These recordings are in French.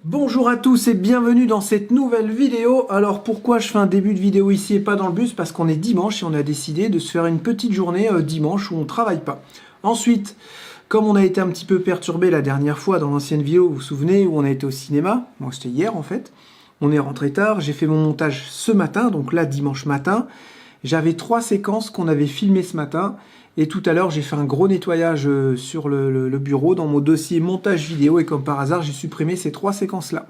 Bonjour à tous et bienvenue dans cette nouvelle vidéo. Alors pourquoi je fais un début de vidéo ici et pas dans le bus? Parce qu'on est dimanche et on a décidé de se faire une petite journée dimanche où on travaille pas. Ensuite, comme on a été un petit peu perturbé la dernière fois dans l'ancienne vidéo, vous vous souvenez, où on a été au cinéma, moi c'était hier en fait, on est rentré tard, j'ai fait mon montage ce matin, donc là dimanche matin, j'avais 3 séquences qu'on avait filmées ce matin. Et tout à l'heure, j'ai fait un gros nettoyage sur le bureau dans mon dossier montage vidéo et comme par hasard, j'ai supprimé ces 3 séquences-là.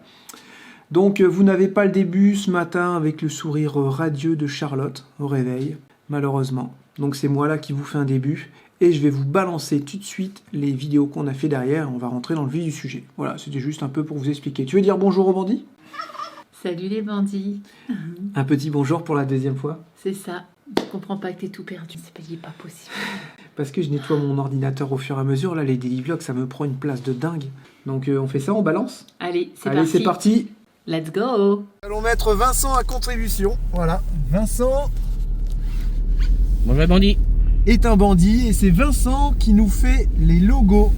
Donc vous n'avez pas le début ce matin avec le sourire radieux de Charlotte au réveil, malheureusement. Donc c'est moi là qui vous fais un début et je vais vous balancer tout de suite les vidéos qu'on a fait derrière. On va rentrer dans le vif du sujet. Voilà, c'était juste un peu pour vous expliquer. Tu veux dire bonjour aux bandits ? Salut les bandits. Un petit bonjour pour la deuxième fois. C'est ça. Je comprends pas que t'es tout perdu. C'est pas possible. Parce que je nettoie mon ordinateur au fur et à mesure. Là, les daily vlogs, ça me prend une place de dingue. Donc on fait ça, on balance ? Allez, Allez, c'est parti. Let's go. Nous allons mettre Vincent à contribution. Voilà, Vincent Bonjour bandit. est un bandit et c'est Vincent qui nous fait les logos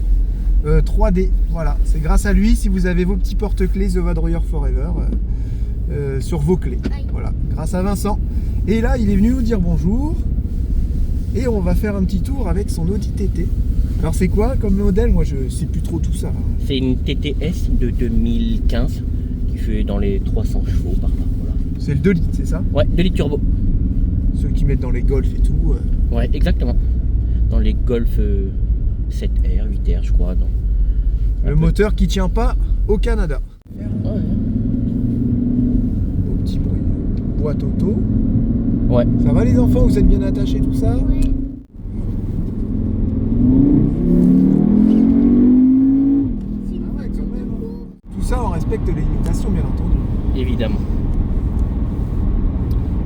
3D. Voilà, c'est grâce à lui si vous avez vos petits porte-clés The Vadrouilleur Forever sur vos clés. Voilà, grâce à Vincent. Et là, il est venu nous dire bonjour. Et on va faire un petit tour avec son Audi TT. Alors c'est quoi comme modèle? Moi je sais plus trop tout ça. C'est une TTS de 2015 qui fait dans les 300 chevaux par là. Voilà. C'est le 2 litres, c'est ça? Ouais, 2 litres turbo. Ceux qui mettent dans les Golf et tout. Ouais, exactement. Dans les Golf 7R, 8R, je crois. Le moteur qui tient pas au Canada. Ouais. Au petit bruit. Boîte auto. Ouais. Ça va les enfants? Vous êtes bien attachés tout ça? Oui. Ah ouais, quand même. Tout ça on respecte les limitations bien entendu. Évidemment.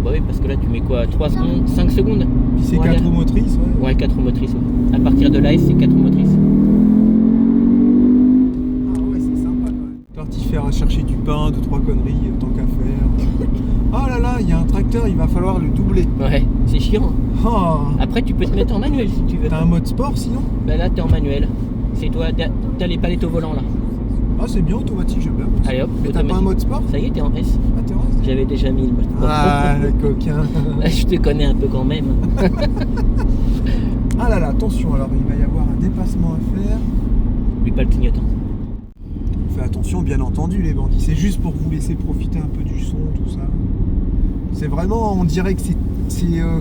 Bah oui, parce que là tu mets quoi? 3 secondes, 5 secondes? Puis c'est Voilà. 4 roues motrices, ouais. Ouais, 4 roues motrices. Ouais. À partir de là, c'est 4 roues motrices. Ah ouais, c'est sympa quand même. Parti faire chercher du pain, 2-3 conneries, tant qu'à faire. Oh là là, il y a un tracteur, il va falloir le doubler. Ouais, c'est chiant. Oh. Après, tu peux te mettre en manuel si tu veux. T'as un mode sport sinon? Bah là, t'es en manuel. C'est toi, t'as les palettes au volant là. Ah c'est bien automatique, j'aime bien. Allez hop, Mais t'as pas un mode sport? Ça y est, t'es en S. Ah t'es en S? J'avais déjà mis le mode sport. Ah le coquin. Je te connais un peu quand même. Ah là là, attention, alors il va y avoir un dépassement à faire. N'oublie pas le clignotant. Fais attention bien entendu les bandits, c'est juste pour vous laisser profiter un peu du son, tout ça. C'est vraiment, on dirait que c'est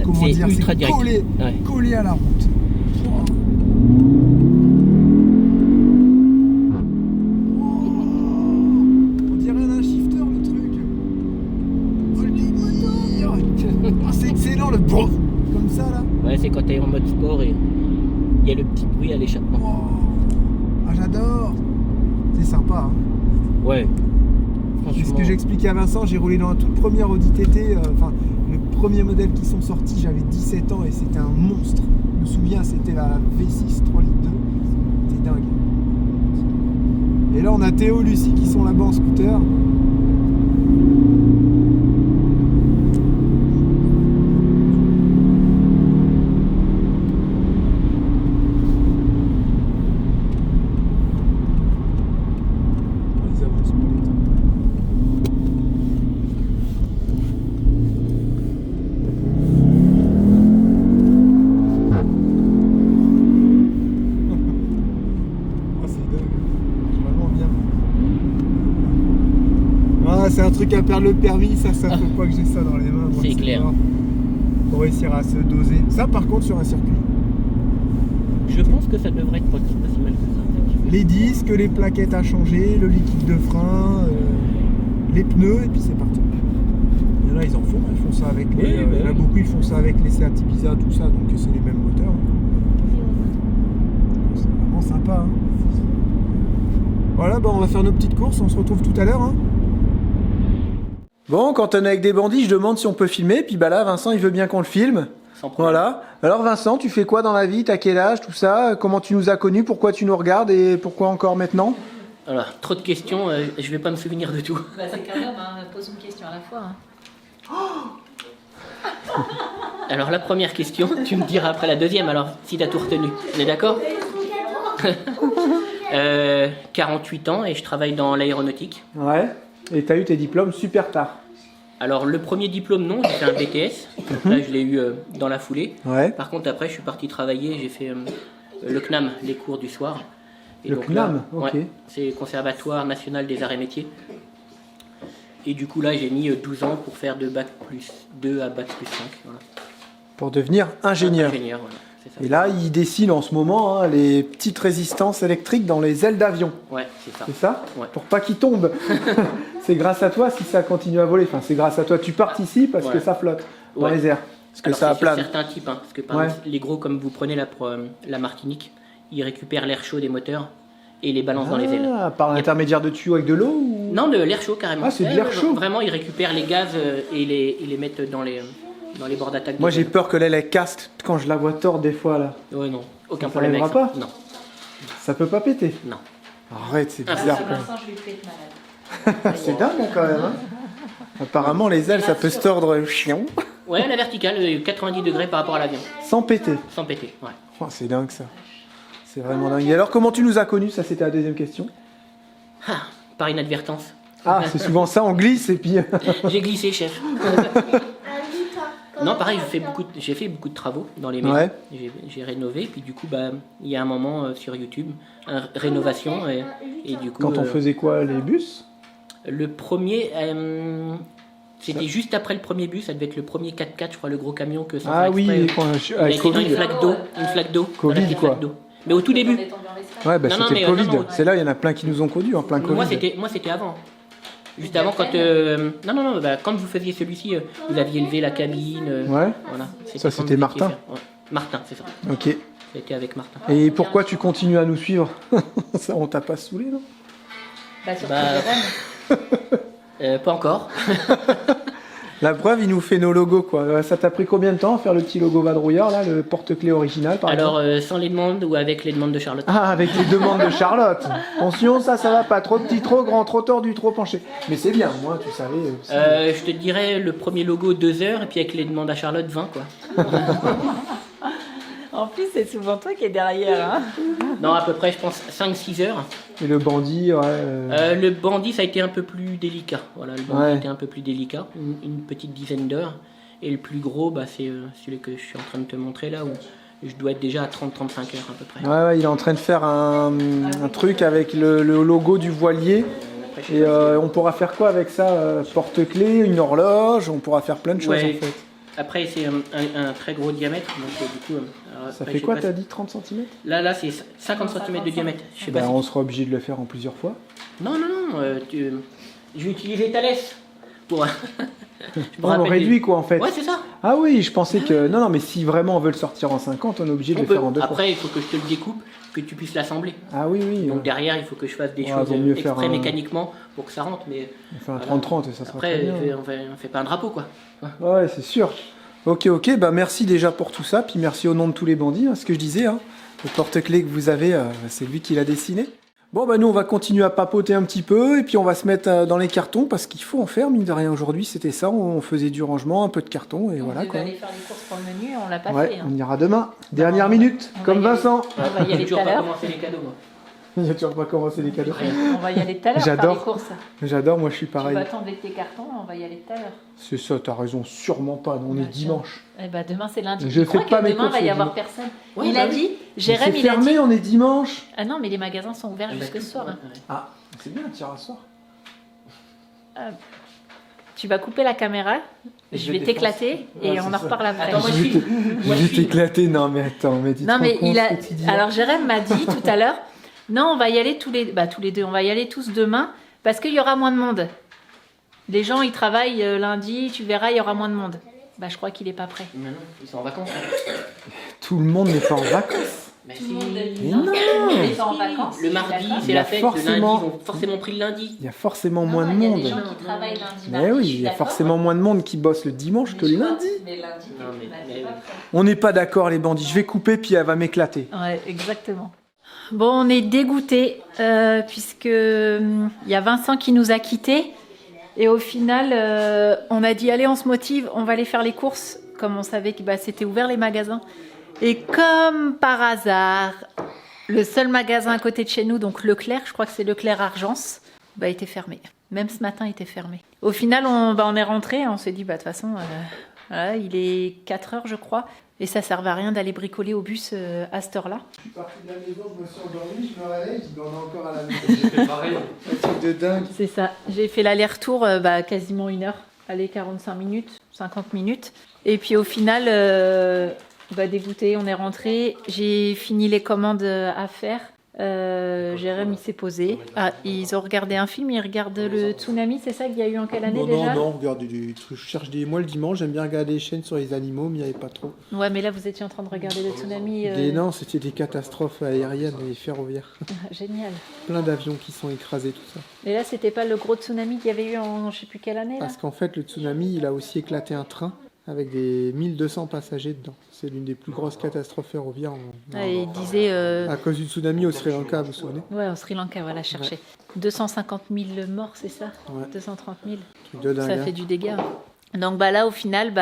comment C'est dire, ultra c'est direct. collé, Ouais. collé à la route. Oh. On dirait un shifter le truc. Oh le délire. Ah, c'est excellent le boum comme ça là. Ouais, c'est quand t'es en mode sport et il y a le petit bruit à l'échappement. Oh. Ah j'adore. C'est sympa hein. Ouais. C'est ce Franchement. que j'expliquais à Vincent, j'ai roulé dans la toute première Audi TT, enfin le premier modèle qui sont sortis, j'avais 17 ans et c'était un monstre. Je me souviens, c'était la V6 3 litres 2, c'était dingue. Et là on a Théo, Lucie qui sont là-bas en scooter. Ils avancent pas les temps. Oh, c'est dingue, vraiment bien. Ah, c'est un truc à perdre le permis, ça faut pas que j'ai ça dans les mains. Moi, C'est clair. mort. Pour réussir à se doser. Ça, par contre, sur un circuit. Je pense que ça devrait être pas si mal que ça. effectivement. Les disques, les plaquettes à changer, le liquide de frein, les pneus, et puis c'est parti. Et là, ils en font, ils font ça avec les. Oui, bah il y en a oui. beaucoup, ils font ça avec les Seat Ibiza, tout ça, donc c'est les mêmes moteurs. C'est vraiment sympa. Hein. Voilà, bah on va faire nos petites courses, on se retrouve tout à l'heure. Hein. Bon, quand on est avec des bandits, je demande si on peut filmer, puis bah là, Vincent, il veut bien qu'on le filme. Sans problème. Voilà. Alors Vincent, tu fais quoi dans la vie? T'as quel âge? Tout ça? Comment tu nous as connus? Pourquoi tu nous regardes? Et pourquoi encore maintenant? Alors, trop de questions, je vais pas me souvenir de tout. Bah, c'est qu'un homme, hein. Pose une question à la fois. Hein. Alors, la première question, tu me diras après la deuxième, alors, si t'as tout retenu. On est d'accord? 48 ans et je travaille dans l'aéronautique. Ouais. Et tu as eu tes diplômes super tard. Alors le premier diplôme, non, j'ai fait un BTS. Là, je l'ai eu dans la foulée. Ouais. Par contre, après, je suis parti travailler. J'ai fait le CNAM, les cours du soir. Et Le donc, CNAM, là, ok. ouais, c'est le Conservatoire National des Arts et Métiers. Et du coup, là, j'ai mis 12 ans pour faire de bac plus 2 à bac plus 5. Voilà. Pour devenir ingénieur. Ingénieur, voilà, c'est ça. Et là, il dessine en ce moment les petites résistances électriques dans les ailes d'avion. Ouais, c'est ça. C'est ça? Ouais. Pour pas qu'ils tombent. C'est grâce à toi si ça continue à voler. Enfin, c'est grâce à toi. Tu participes parce Ouais. que ça flotte dans Ouais. les airs. Parce que Alors, ça c'est sur plane. certains types, hein, parce que par Ouais. exemple, les gros, comme vous prenez la Martinique, ils récupèrent l'air chaud des moteurs et les balancent dans les ailes. Ah, par l'intermédiaire de tuyaux avec de l'eau ou... Non, de l'air chaud carrément. Ah, c'est de l'air chaud. Vraiment, ils récupèrent les gaz et les mettent dans les bords d'attaque. Moi, des j'ai ailes. peur que l'aile elle casse quand je la vois tordre des fois là. Ouais, non, aucun Ça problème avec ça. n'arrivera pas Non, Ça peut pas péter. non. Arrête, c'est Ah, bizarre. Ça, quand même. Vincent, je lui fais malade. C'est dingue hein, quand même. Hein. Apparemment, les ailes, ça peut se tordre chiant, Ouais, la verticale, 90 degrés par rapport à l'avion, sans péter. sans péter. Ouais. Oh, c'est dingue ça. C'est vraiment dingue. Et alors, comment tu nous as connus? Ça, c'était la deuxième question. Ah, par inadvertance. Ah, c'est souvent ça, on glisse et puis... J'ai glissé, chef. Non, pareil, j'ai fait beaucoup de travaux dans les maisons. Ouais. J'ai rénové, puis du coup, bah, il y a un moment sur YouTube, rénovation, et du coup... Quand on faisait quoi? Les bus? Le premier, c'était juste après le premier bus, ça devait être le premier 4x4, je crois, le gros camion que sans Ah faire oui, exprès, quand, il a avec été dans Covid. une flaque d'eau, dans la Covid, petite quoi. flaque d'eau. Mais au tout début. On est tombé en l'espace. Ouais, bah Non, non, c'était mais, Covid. non, non. C'est là, il y en a plein qui nous ont conduits en plein Covid. Moi, c'était avant. Juste avant, quand... Non, bah, quand vous faisiez celui-ci, vous aviez levé la cabine. Ouais, Voilà. Ça, quand c'était vous étiez Martin. faire. Ouais. Martin, c'est ça. ok. C'était avec Martin. Et pourquoi tu continues à nous suivre? Ça, on t'a pas saoulé, non? Bah, sur Bah, Télérène. Pas encore. La preuve, il nous fait nos logos, quoi. Ça t'a pris combien de temps à faire le petit logo vadrouillard, là, le porte-clés original, par Alors, exemple? sans les demandes ou avec les demandes de Charlotte. Ah, avec les demandes de Charlotte. Attention, ça va pas. Trop petit, trop grand, trop tordu, trop penché. Mais c'est bien, moi, tu savais. Aussi. Je te dirais le premier logo 2 heures, et puis avec les demandes à Charlotte 20, quoi. En plus, c'est souvent toi qui es derrière. Hein. Non, à peu près, je pense 5-6 heures. Et le bandit, ouais. Le bandit, ça a été un peu plus délicat. Voilà, le bandit Ouais. a été un peu plus délicat, une petite dizaine d'heures. Et le plus gros, bah, c'est celui que je suis en train de te montrer là, où je dois être déjà à 30-35 heures à peu près. Ouais, il est en train de faire un truc avec le logo du voilier. Après, je sais Et pas on pourra faire quoi avec ça? Porte-clés, une horloge, on pourra faire plein de choses Ouais. en fait. Après, c'est un très gros diamètre. Donc, du coup, alors, Ça après, fait je quoi, sais pas t'as dit 30 cm? Là, c'est 50 cm de diamètre. Je sais pas si- On sera obligé de le faire en plusieurs fois. Non, je vais utiliser Thales pour. Je me On rappelle réduit des- quoi en fait. Ouais, c'est ça. Ah oui, je pensais que... Non, non, mais si vraiment on veut le sortir en 50, on est obligé de On le peut. faire en deux fois. Après, il faut que je te le découpe, que tu puisses l'assembler. Ah oui, oui. Donc derrière, il faut que je fasse des Ouais, choses vaut mieux faire exprès un- mécaniquement pour que ça rentre. Mais On fait un voilà. 30-30 et ça sera après, très bien. on fait pas un drapeau, quoi. Ouais, c'est sûr. Ok, bah merci déjà pour tout ça, puis merci au nom de tous les bandits, hein, ce que je disais, hein. Le porte-clés que vous avez, c'est lui qui l'a dessiné. Bon, bah nous on va continuer à papoter un petit peu, et puis on va se mettre dans les cartons, parce qu'il faut en faire, mine de rien, aujourd'hui c'était ça, on faisait du rangement, un peu de carton, et voilà On devait quoi. aller faire les courses pour le menu, on l'a pas Ouais, fait. Hein. on ira demain. Dernière minute, on va comme y aller. Vincent. On va y J'ai aller tout toujours à pas l'heure. commencé les cadeaux, moi. Il a toujours pas commencé les cadeaux. On va y aller tout à l'heure faire J'adore. les courses. J'adore, moi je suis Tu pareil. vas attendre avec tes cartons, on va y aller tout à l'heure. C'est ça, t'as raison, sûrement pas, on est Bah, tiens. dimanche. Eh ben demain c'est lundi. Je Tu crois fais pas que mes demain courses va y le avoir dimanche. personne. Ouais, Il bah a oui. dit, C'est Jérém, il a dit. fermé, on est dimanche. Ah non, mais les magasins sont ouverts Ah, bah, jusque ce soir. hein. ouais. Ah, c'est bien, tire à soir. Tu vas couper la caméra, Et je je vais défonce. t'éclater et Ouais, on c'est en ça. reparle après. Attends, moi, Je vais moi, je je vais suis- t'éclater, non mais attends, mais tu te Non rends mais compte il a. ce que tu dis. Alors Jérém m'a dit tout à l'heure, non, on va y aller tous les deux, on va y aller tous demain parce qu'il y aura moins de monde. Les gens ils travaillent lundi, tu verras, il y aura moins de monde. Bah je crois qu'il est pas prêt. Mais non, ils sont en vacances. Tout le monde n'est pas en vacances. Mais Tout le monde si. dit Mais non. non. Ils sont en vacances. Le mardi, d'accord. Il c'est y a la fête. Le lundi, forcément- ils ont forcément pris le lundi. Il y a forcément Non, moins de il y a monde. des gens qui travaillent lundi, Mais mardi, oui, je suis il y a d'accord. forcément moins de monde qui bosse le dimanche que le lundi. Mais lundi, Non, mais- bah, mais- c'est pas fait. On n'est pas d'accord les bandits, je vais couper puis elle va m'éclater. Ouais, exactement. Bon, on est dégoûtés puisque il y a Vincent qui nous a quittés et au final, on a dit allez, on se motive, on va aller faire les courses comme on savait que c'était ouvert les magasins. Et comme par hasard, Le seul magasin à côté de chez nous, donc Leclerc, je crois que c'est Leclerc Argence, était fermé. Même ce matin, il était fermé. Au final, on est rentré, on s'est dit, de toute façon, voilà, il est 4 heures, je crois, et ça ne servait à rien d'aller bricoler au bus à cette heure-là. Je suis parti de la maison, je me suis endormi, je me réveille, je dis, on est encore à la maison. J'ai fait pareil. Un truc de dingue. C'est ça. J'ai fait l'aller-retour quasiment 1 heure. Allez, 45 minutes, 50 minutes. Et puis au final, dégoûté, on est rentré. J'ai fini les commandes à faire. Jérém, il s'est posé. Ah, ils ont regardé un film, ils regardent le tsunami, c'est ça qu'il y a eu en quelle année déjà? Non, regarde des trucs. Je cherche moi le dimanche, j'aime bien regarder les chaînes sur les animaux, mais il n'y avait pas trop. Ouais, mais là vous étiez en train de regarder le tsunami. Non, c'était des catastrophes aériennes et ferroviaires. Génial. Plein d'avions qui sont écrasés, tout ça. Et là, c'était pas le gros tsunami qu'il y avait eu en je sais plus quelle année là? Parce qu'en fait, le tsunami, il a aussi éclaté un train avec des 1200 passagers dedans. C'est l'une des plus grosses catastrophes ferroviaires. Il disait... À cause du tsunami au Sri Lanka, vous vous souvenez? Ouais, au Sri Lanka, voilà, chercher. Ouais. 250 000 morts, c'est ça? Ouais. 230 000. Truc de dingue, ça fait du dégât. Donc là, au final,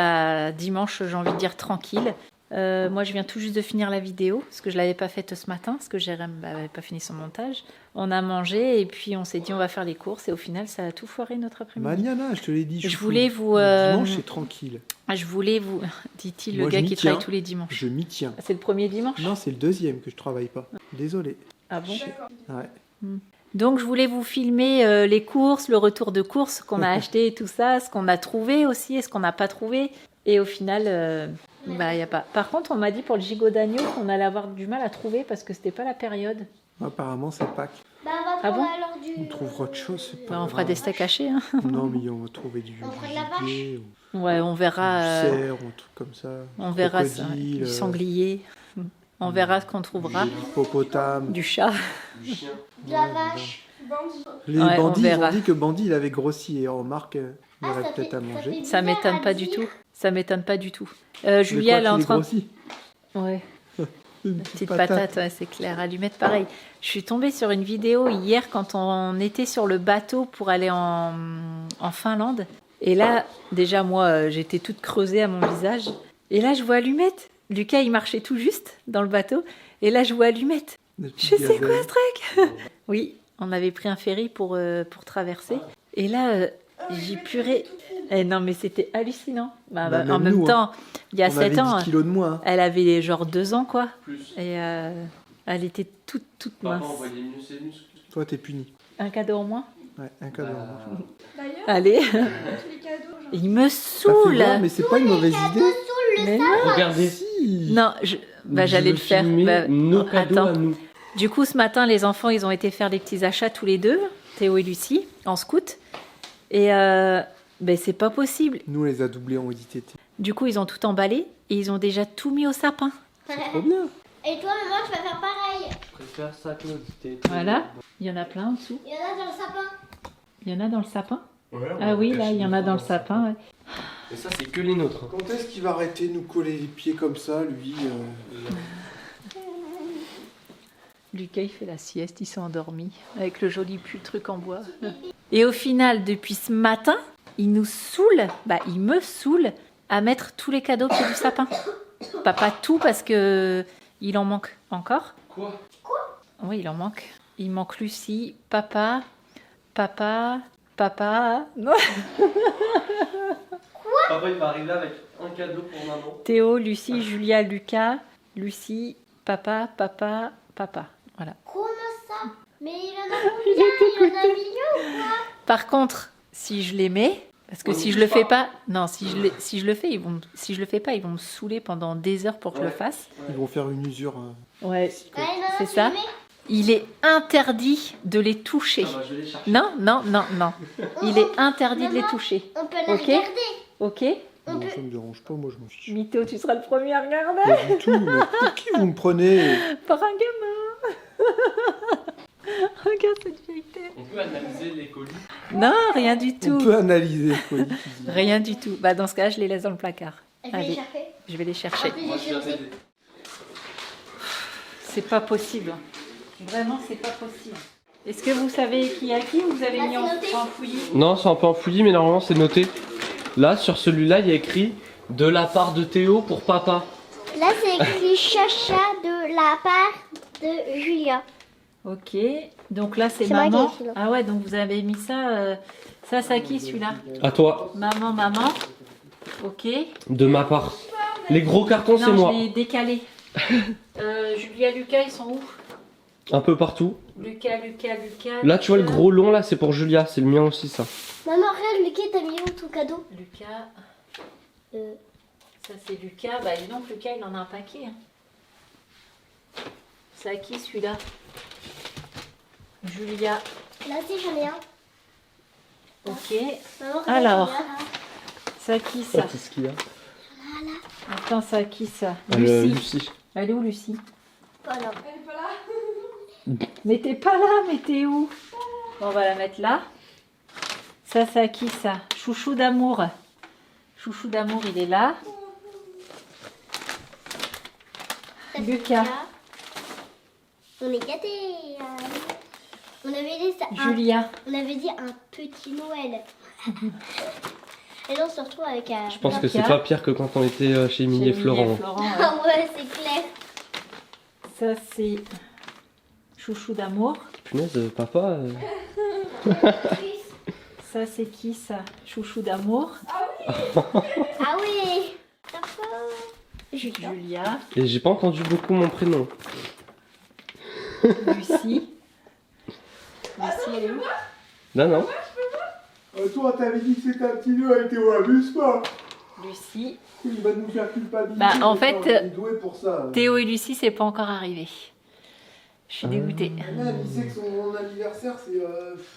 dimanche, j'ai envie de dire tranquille. Moi, je viens tout juste de finir la vidéo, parce que je ne l'avais pas faite ce matin, parce que Jérém n'avait pas fini son montage. On a mangé, et puis on s'est dit on va faire les courses, et au final, ça a tout foiré notre après-midi. Maniana, je te l'ai dit. Je voulais vous... Dimanche, c'est tranquille. Je voulais vous... Dit-il, le Moi, gars qui travaille tous les dimanches. Je m'y tiens. C'est le premier dimanche? Non, c'est le deuxième que je travaille pas. Désolé. Ah bon? Ouais. Donc, je voulais vous filmer les courses, le retour de courses qu'on a acheté et tout ça, ce qu'on a trouvé aussi et ce qu'on n'a pas trouvé. Et au final, y a pas. Par contre, on m'a dit pour le gigot d'agneau qu'on allait avoir du mal à trouver parce que c'était pas la période. Apparemment, c'est Pâques. Ah bon? On trouvera autre chose. On fera des steaks hachés. Hein. Non, mais on va trouver du gibier. Ouais, on verra. Du cerf ou un truc comme ça. On verra ça. Du sanglier. On verra ce qu'on trouvera. Du hippopotame. Du chat. Du chien. De la vache. Les bandits, ils ont dit que Bandit, il avait grossi. Et on remarque, il aurait peut-être à manger. Ça m'étonne pas du tout. Ça m'étonne pas du tout. Julia, elle est en train... Ouais. Une petite patate, ouais, c'est clair. À lui mettre pareil. Je suis tombée sur une vidéo hier quand on était sur le bateau pour aller en Finlande. Et là, déjà, moi, j'étais toute creusée à mon visage. Et là, je vois Allumette. Lucas, il marchait tout juste dans le bateau. Et là, je vois Allumette. Je sais quoi ce truc? Oui, on avait pris un ferry pour traverser. Et là, j'ai puré. Non, mais c'était hallucinant. En même temps, il y a 7 ans, 10 kilos de moins. Elle avait genre 2 ans, quoi. Plus. Et elle était toute mince. Papa envoyait mieux ses muscles. Toi, t'es puni. Un cadeau en moins? Ouais, un cadeau en moins. D'ailleurs, Allez. tous les cadeaux, genre. Il me Ça fait saoule. voir, mais c'est pas une mauvaise idée. Mais non. Regardez. Si. Non, j'allais le faire. Nos cadeaux attends. à nous. Du coup, ce matin, les enfants, ils ont été faire des petits achats tous les deux, Théo et Lucie, en scout. Et c'est pas possible. Nous, on les a doublés en édité. Du coup, ils ont tout emballé et ils ont déjà tout mis au sapin. Trop bien. Et toi, maman, tu vas faire pareil. Je préfère ça que l'édité. Voilà. Il y en a plein en dessous. Il y en a dans le sapin. Il y en a dans le sapin? Ouais, Ah oui, là, il y en a dans le sapin. Ouais. Et ça, c'est que les nôtres. hein. Quand est-ce qu'il va arrêter de nous coller les pieds comme ça, lui Lucas, il fait la sieste, il s'est endormi avec le joli truc en bois. Et au final, depuis ce matin, il nous saoule, il me saoule à mettre tous les cadeaux pieds du sapin. Pas tout parce que il en manque encore. Quoi? Oui, il en manque. Il manque Lucie, papa. Non. Papa, il va arriver avec un cadeau pour maman. Théo, Lucie, Julia, Lucas, Lucie, papa. Voilà. Comment ça? Mais il en a combien? Il en a millions ou quoi? Par contre, si je les mets, parce que si je le fais pas, non, si je le fais, si je le fais pas, ils vont me saouler pendant des heures pour que je le fasse. Ils vont faire une usure. Ouais, Allez, maman, c'est tu ça. les mets? Il est interdit de les toucher. Ah bah, je vais les chercher. Non. Il est interdit de les toucher. On peut les Ok. regarder. Ok. Non, ça me dérange pas, moi je m'en fiche. Mytho, tu seras le premier à regarder. Pas du tout, mais pour qui vous me prenez? Par un gamin. Regarde cette vieille tête. On peut analyser les colis. Non, rien du On tout. peut analyser, quoi. Rien du tout. Dans ce cas, je les laisse dans le placard. Je vais les Allez, chercher. je vais les chercher. Puis Moi, j'ai je viens cherché. t'aider. C'est pas possible. Vraiment, c'est pas possible. Est-ce que vous savez qui a qui ou vous avez Bah, mis c'est noté. en fouillis? Non, c'est un peu enfouilli, mais normalement, c'est noté. Là, sur celui-là, il y a écrit de la part de Théo pour papa. Là, c'est écrit chacha de la part de Julia. Ok. Donc là, c'est C'est moi qui ai maman. écrit, là. Ah ouais, donc vous avez mis ça. Ça, c'est à qui celui-là? À toi, Maman, maman. Ok. de ma part. Les gros cartons, c'est Non, moi. je l'ai décalé. Julia, Lucas, ils sont où? Un peu partout. Lucas. Là, tu vois le gros long là, c'est pour Julia. C'est le mien aussi, ça. Maman, regarde, Lucas, t'as mis où ton cadeau? Lucas. Euh, Ça, c'est Lucas. Bah, dis donc, Lucas, il en a un paquet. Hein. C'est à qui celui-là? Julia. Là aussi, j'en ai un. Ok. Maman, regarde, Alors. Julia, là. C'est à qui ça? Qu'est-ce qu'il y a? Attends, c'est à qui ça? Lucie. Lucie. Elle est où, Lucie? Voilà. Mais t'es pas là, mais t'es où? Bon, on va la mettre là. Ça, c'est à qui ça? Chouchou d'amour. Chouchou d'amour, il est là. Ça, c'est Lucas. On est gâtés. On avait dit ça. Julia. On avait dit un petit Noël. Et là, on se retrouve avec un. Je pense que Lucas. c'est pas pire que quand on était chez Mini et Florent. ouais. Ah ouais, c'est clair. Ça, c'est Chouchou d'amour. Punaise, papa. Ça, c'est qui ça? Chouchou d'amour. Ah oui. Julia. Julia. Et j'ai pas entendu beaucoup mon prénom. Lucie. Lucie, elle est où? Non, non. Toi, t'avais dit que c'était un petit nœud avec Théo, abuse pas. Lucie. Il va nous faire culpabiliser. Bah, en fait, il est doué pour ça. Théo et Lucie, c'est pas encore arrivé. Je suis dégoûtée. Même, il sait que son anniversaire, c'est.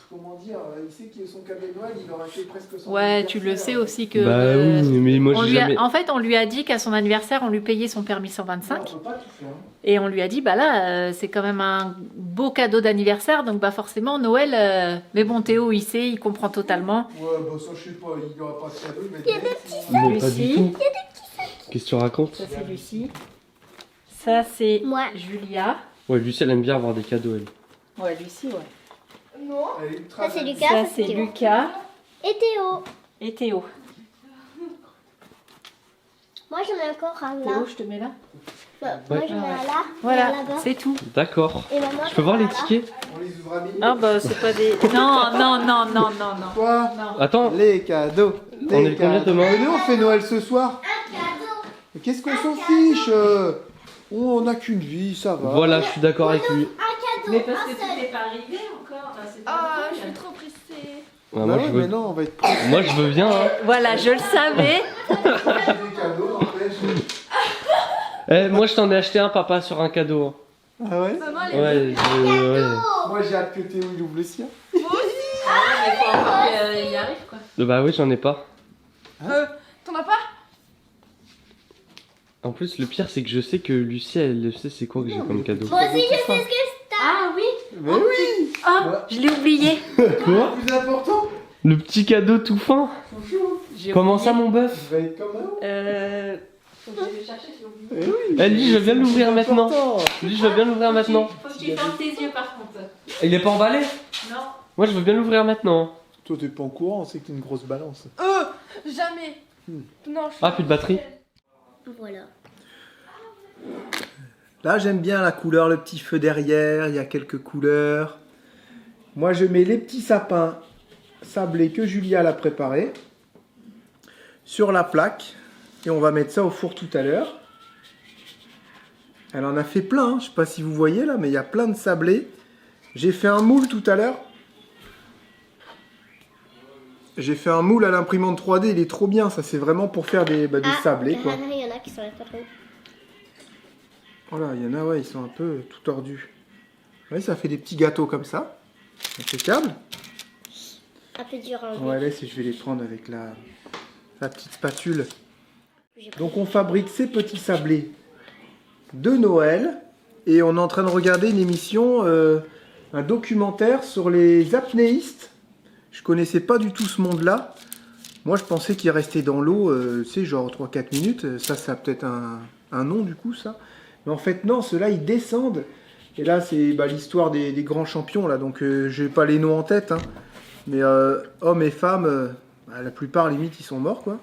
Comment dire? Il sait que son cadeau de Noël, il aura fait presque son Ouais, anniversaire. tu le sais aussi que. Bah oui, mais moi on j'ai lui a- jamais. En fait, on lui a dit qu'à son anniversaire, on lui payait son permis Non, 125. on peut pas tout faire. Hein. Et on lui a dit, bah là, c'est quand même un beau cadeau d'anniversaire. Donc, bah forcément, Noël. Mais bon, Théo, il sait, il comprend totalement. Ouais, bah ça, je sais pas, il n'y aura pas de cadeau, il va être Mais pas du Lucie. tout. Qu'est-ce que tu racontes? Ça, c'est Lucie. Ça, c'est Moi. Julia. Ouais, Lucie, elle aime bien avoir des cadeaux, elle. Ouais, Lucie, ouais. Elle est ultra Ça, c'est belle. Lucas. Ça, ça, c'est Théo. Lucas Et Théo. et Théo. Moi, j'en ai encore un là. Théo, je te mets là. Moi, j'en ai un là. Voilà, et un là-bas. c'est tout. D'accord. Et maman, Je peux voir j'en ai les un là. tickets? On les ouvre à minuit. Ah, bah, c'est pas des. Non, non. Quoi? Non. Attends, Les cadeaux. On est le combien demain? Venez, on fait Noël ce soir. Mais qu'est-ce qu'on s'en fiche? On n'a qu'une vie, ça va. voilà, je suis d'accord avec lui. Un cadeau. Mais parce un que seul. tu t'es pas arrivé encore. c'est pas Ah, le je truc. suis trop pressée. Ouais, Bah moi, ouais, je mais veux... non, on va être prêts. moi, je veux bien. Hein. Voilà, je le savais. J'ai des cadeaux, n'empêche. Eh, moi, je t'en ai acheté un, papa, sur un cadeau. Hein. Ah ouais? Maman, elle est Ouais, ouais. Moi, j'ai hâte que Théo il ouvre le sien. Mais faut encore qu'il y arrive, quoi. Bah oui, j'en ai pas. T'en as pas? En plus, le pire, c'est que je sais que Lucie, elle sait c'est quoi que j'ai comme cadeau. Moi aussi, je sais ce que c'est. Ah oui. Mais oui! Ah, je l'ai oublié. Quoi? Plus important, Le petit cadeau tout fin. J'ai Comment oublié. ça, mon bœuf? il va être comme un. Faut que j'aille le chercher, j'ai oublié. Eh oui! Eh, lui, je veux bien l'ouvrir maintenant. Important. Lui, je veux bien l'ouvrir maintenant. Faut que tu fermes tes yeux, par contre. Il est pas emballé? Non. Moi, je veux bien l'ouvrir maintenant. Toi, t'es pas au courant, c'est que t'es une grosse balance. Jamais. Non, je suis Ah, plus de batterie. Voilà. Là, j'aime bien la couleur, le petit feu derrière, il y a quelques couleurs. Moi, je mets les petits sapins sablés que Julia l'a préparés sur la plaque. Et on va mettre ça au four tout à l'heure. Elle en a fait plein, hein. Je sais pas si vous voyez là, mais il y a plein de sablés. J'ai fait un moule tout à l'heure. J'ai fait un moule à l'imprimante 3D, il est trop bien. Ça, c'est vraiment pour faire des sablés, quoi. Il y en a qui sont là pas trop. Voilà, il y en a, ouais, ils sont un peu tout tordus. Oui, ça fait des petits gâteaux comme ça. Impeccable. Un peu dur à On enlever. va laisser, je vais les prendre avec la petite spatule. Donc on fabrique ces petits sablés de Noël. Et on est en train de regarder une émission, un documentaire sur les apnéistes. Je connaissais pas du tout ce monde-là. Moi, je pensais qu'ils restaient dans l'eau, tu sais, genre 3-4 minutes. Ça a peut-être un nom, du coup, ça. Mais en fait, non, ceux-là, ils descendent. Et là, c'est l'histoire des grands champions, là. Donc, je n'ai pas les noms en tête. Hein. Mais hommes et femmes, la plupart, limite, ils sont morts, quoi.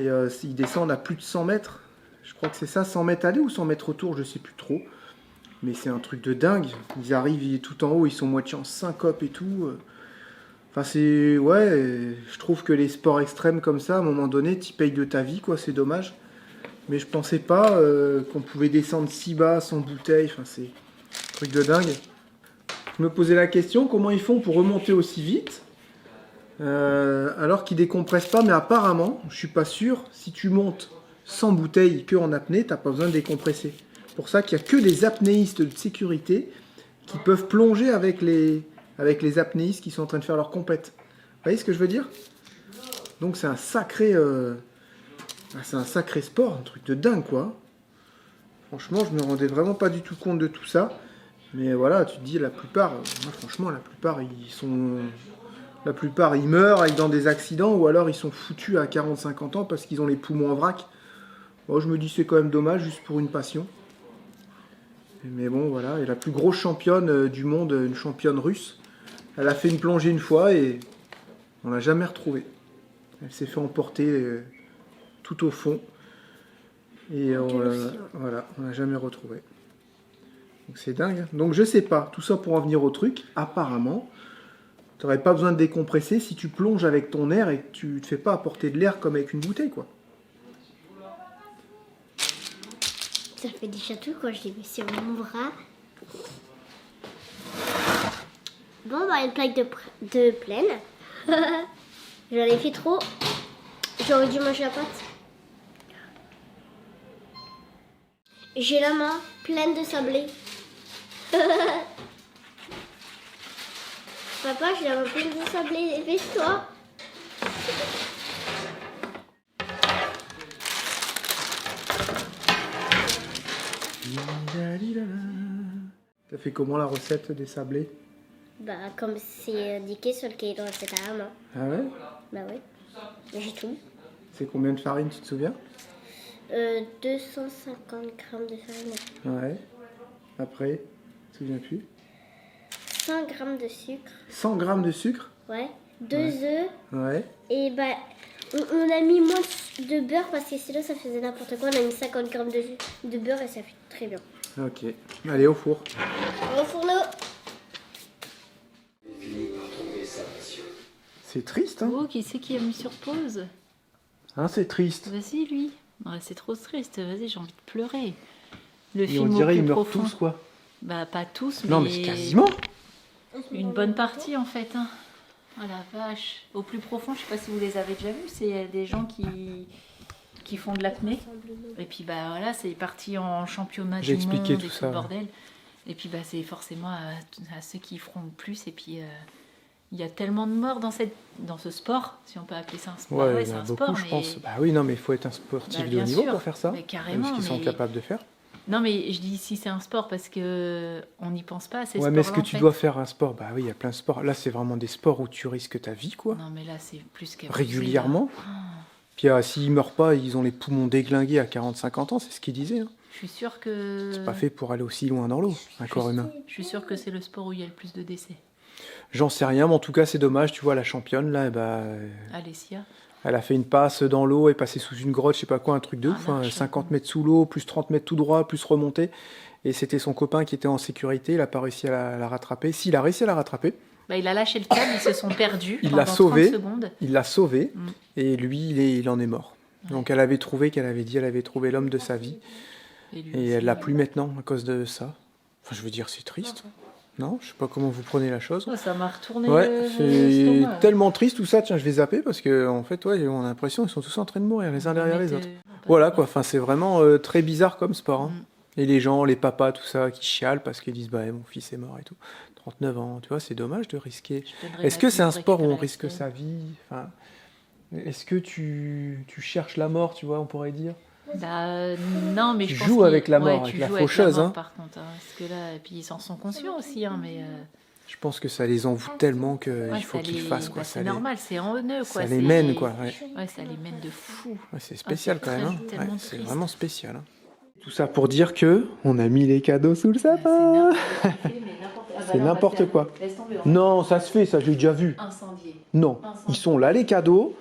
Et ils descendent à plus de 100 mètres. Je crois que c'est ça, 100 mètres aller ou 100 mètres autour, je sais plus trop. Mais c'est un truc de dingue. Ils arrivent tout en haut, ils sont moitié en syncope et tout. Enfin, c'est... Ouais, je trouve que les sports extrêmes comme ça, à un moment donné, tu payes de ta vie, quoi, c'est dommage. Mais je pensais pas qu'on pouvait descendre si bas sans bouteille. Enfin, c'est un truc de dingue. Je me posais la question, comment ils font pour remonter aussi vite alors qu'ils décompressent pas, mais apparemment, je suis pas sûr, si tu montes sans bouteille que en apnée, t'as pas besoin de décompresser. C'est pour ça qu'il y a que des apnéistes de sécurité qui peuvent plonger avec les apnéistes qui sont en train de faire leur compète. Vous voyez ce que je veux dire? Donc c'est un sacré sport, un truc de dingue quoi. Franchement, je me rendais vraiment pas du tout compte de tout ça. Mais voilà, tu te dis la plupart, moi franchement, la plupart ils meurent dans des accidents ou alors ils sont foutus à 40-50 ans parce qu'ils ont les poumons en vrac. Moi, je me dis c'est quand même dommage, juste pour une passion. Mais bon, voilà. Et la plus grosse championne du monde, une championne russe, elle a fait une plongée une fois et on l'a jamais retrouvée. Elle s'est fait emporter tout au fond. Et voilà, on l'a jamais retrouvée. Donc c'est dingue. Donc je sais pas, tout ça pour en venir au truc, apparemment, tu n'aurais pas besoin de décompresser si tu plonges avec ton air et que tu te fais pas apporter de l'air comme avec une bouteille, quoi. Ça fait des chatouilles quand je l'ai mis sur mon bras. Bon, bah, une plaque de plaine. J'en ai fait trop. J'aurais dû manger la pâte. J'ai la main pleine de sablé. Papa, j'ai la main pleine de sablé. Dépêche-toi. T'as fait comment la recette des sablés? Bah, comme c'est indiqué sur le cahier de recette à la main. Ah ouais? Bah ouais. J'ai tout. C'est combien de farine, tu te souviens? 250 grammes de farine. Ouais. Après, tu te souviens plus? 100 grammes de sucre. 100 grammes de sucre? Ouais. 2 œufs. Ouais. Et bah, on a mis moins de beurre parce que sinon ça faisait n'importe quoi. On a mis 50 grammes de beurre et ça fait très bien. Ok. Allez, au four. Au fourneau. C'est triste, hein? Oh, qui c'est qui a mis sur pause? Hein, c'est triste. Vas-y, lui. Ouais, c'est trop triste. Vas-y, j'ai envie de pleurer. Le Et film on au dirait plus ils meurent profond. tous, quoi. Bah, pas tous, mais... Non, mais quasiment. Une bonne partie, en fait. Hein. Oh la vache. Au plus profond, je sais pas si vous les avez déjà vus, c'est des gens qui font de l'apnée. Et puis, bah voilà, c'est parti en championnat J'ai du monde expliqué et tout tout ça, le bordel. Et puis, bah, c'est forcément à ceux qui feront le plus. Et puis... il y a tellement de morts dans ce sport, si on peut appeler ça un sport. Ouais, Ouais, il y c'est en a un beaucoup, sport, je mais... pense. Bah oui, non, mais il faut être un sportif Bah, de bien haut niveau sûr. pour faire ça. Mais carrément, Ce qu'ils sont mais- capables de faire. Non, mais je dis si c'est un sport parce que on n'y pense pas à ces Ouais, mais est-ce sports-là, que en tu fait. dois faire un sport? Bah oui, il y a plein de sports. Là, c'est vraiment des sports où tu risques ta vie, quoi. Non, mais là, c'est plus qu'abusé, Régulièrement. là. Puis s'ils meurent pas, ils ont les poumons déglingués à 40-50 ans, c'est ce qu'ils disaient. Hein. Je suis sûre que... C'est pas fait pour aller aussi loin dans l'eau, un corps humain. Je suis sûre que c'est le sport où il y a le plus de décès. J'en sais rien, mais en tout cas, c'est dommage. Tu vois, la championne, là, bah, Alessia. elle a fait une passe dans l'eau et passée sous une grotte, je sais pas quoi, un truc de ouf. Hein, marche. 50 mètres sous l'eau, plus 30 mètres tout droit, plus remonter. Et c'était son copain qui était en sécurité. Il a pas réussi à la rattraper. S'il a réussi à la rattraper, Bah, il a lâché le câble, ils se sont perdus Il pendant l'a sauvé. 30 secondes. il l'a sauvé. Mm. Et lui, il en est mort. Donc elle avait trouvé qu'elle avait dit, elle avait trouvé l'homme de sa vie. Et, lui Et aussi. elle l'a plus maintenant à cause de ça. Enfin, je veux dire, c'est triste. Non, je sais pas comment vous prenez la chose. Oh, ça m'a retourné Ouais, c'est l'estomac. tellement triste tout ça. Tiens, je vais zapper parce que en fait, ouais, on a l'impression qu'ils sont tous en train de mourir les uns derrière les Mais autres. Voilà quoi. Enfin, c'est vraiment très bizarre comme sport. Hein. Et les gens, les papas, tout ça, qui chialent parce qu'ils disent bah mon fils est mort et tout. 39 ans, tu vois, c'est dommage de risquer. Est-ce que c'est un sport où on risque sa vie? Enfin, est-ce que tu cherches la mort, tu vois, on pourrait dire? Bah, non, mais Tu je pense joues qu'il- avec la mort, ouais, avec tu la joues faucheuse, mort, hein. par contre, hein, parce que là, et puis ils en sont conscients aussi, hein, mais Je pense que ça les envoûte tellement qu'il ouais, faut ça qu'ils les- fassent quoi. bah, Ça c'est les, normal, c'est en eux, quoi. ça les c'est- mène quoi. Ouais. Ouais, ça les mène de fou. Ouais, c'est spécial c'est quand même. Hein. très- tellement Ouais, c'est triste. vraiment spécial. Hein. Tout ça pour dire que on a mis les cadeaux sous le sapin. C'est n'importe quoi. Non, ça se fait, ça j'ai déjà vu. Incendié. Non, Incendié. ils sont là les cadeaux